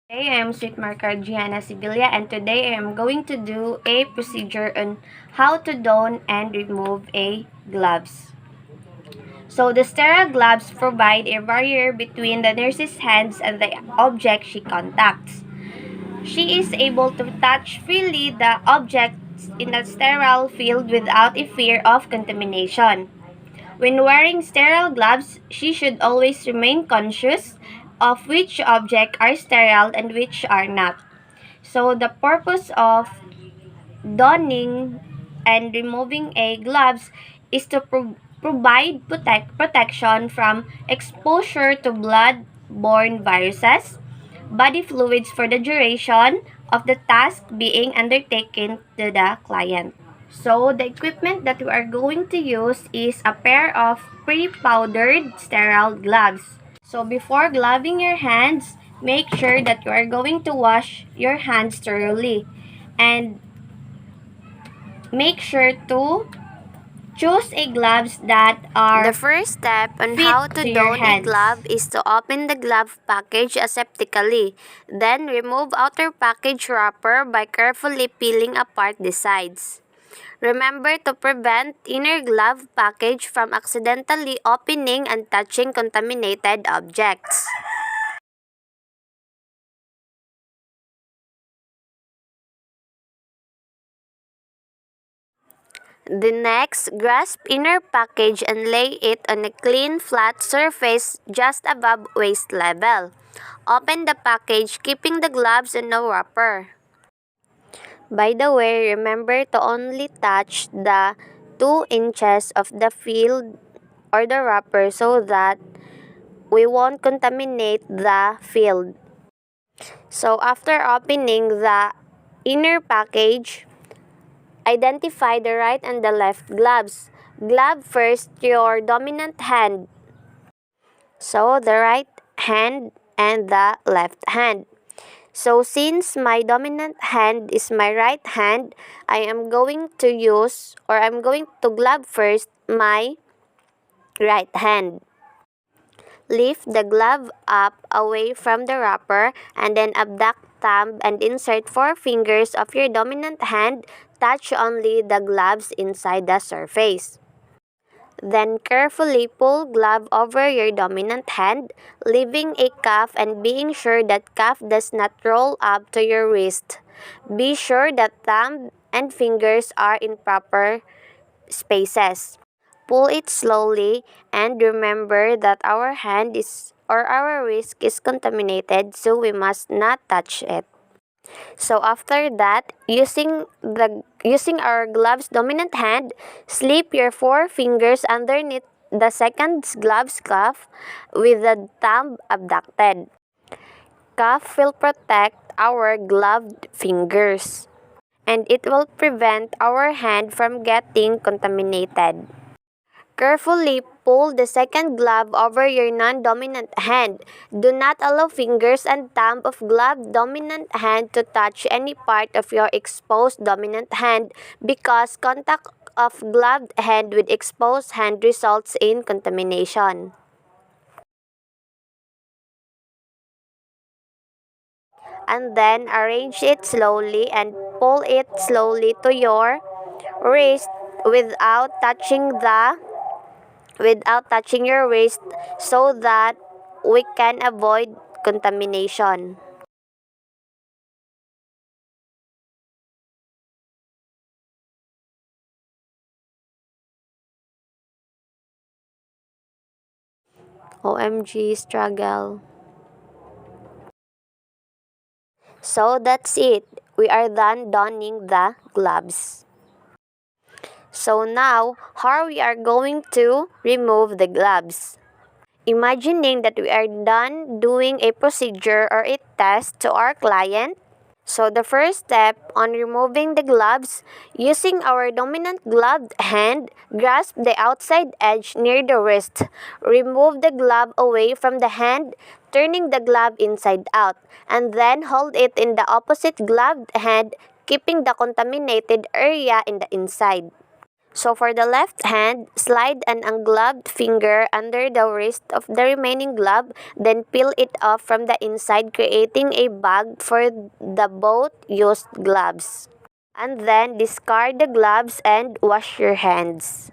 Today I am Sweet Marker Gianna Sibilia, and today I am going to do a procedure on how to don and remove a gloves. So the sterile gloves provide a barrier between the nurse's hands and the object she contacts. She is able to touch freely the objects in a sterile field without a fear of contamination. When wearing sterile gloves, she should always remain conscious of which objects are sterile and which are not. So the purpose of donning and removing a gloves is to provide protection from exposure to blood-borne viruses, body fluids for the duration of the task being undertaken to the client. So the equipment that we are going to use is a pair of pre-powdered sterile gloves. So before gloving your hands, make sure that you are going to wash your hands thoroughly. And make sure to choose a gloves that are The first step on fit how to to your don a hands. glove is to open the glove package aseptically. Then remove outer package wrapper by carefully peeling apart the sides. Remember to prevent inner glove package from accidentally opening and touching contaminated objects. The next, grasp inner package and lay it on a clean, flat surface just above waist level. Open the package, keeping the gloves in the wrapper. By the way, remember to only touch the 2 inches of the field or the wrapper so that we won't contaminate the field. So after opening the inner package, identify the right and the left gloves. Glove first your dominant hand. So the right hand and the left hand. So since my dominant hand is my right hand, I am going to use or I'm going to glove first my right hand. Lift the glove up away from the wrapper and then abduct thumb and insert 4 fingers of your dominant hand. Touch only the gloves inside the surface. Then carefully pull glove over your dominant hand, leaving a cuff and being sure that cuff does not roll up to your wrist. Be sure that thumb and fingers are in proper spaces. Pull it slowly and remember that our hand is or our wrist is contaminated, so we must not touch it. So after that, using our glove's dominant hand, slip your 4 fingers underneath the second glove's cuff with the thumb abducted. Cuff will protect our gloved fingers, and it will prevent our hand from getting contaminated. Carefully pull the second glove over your non-dominant hand. Do not allow fingers and thumb of gloved dominant hand to touch any part of your exposed dominant hand because contact of gloved hand with exposed hand results in contamination. And then arrange it slowly and pull it slowly to your wrist without touching your wrist so that we can avoid contamination. OMG struggle. So that's it. We are done donning the gloves. So now, how we are going to remove the gloves? Imagining that we are done doing a procedure or a test to our client. So the first step on removing the gloves, using our dominant gloved hand, grasp the outside edge near the wrist. Remove the glove away from the hand, turning the glove inside out, and then hold it in the opposite gloved hand, keeping the contaminated area in the inside. So for the left hand, slide an ungloved finger under the wrist of the remaining glove, then peel it off from the inside, creating a bag for the both used gloves. And then discard the gloves and wash your hands.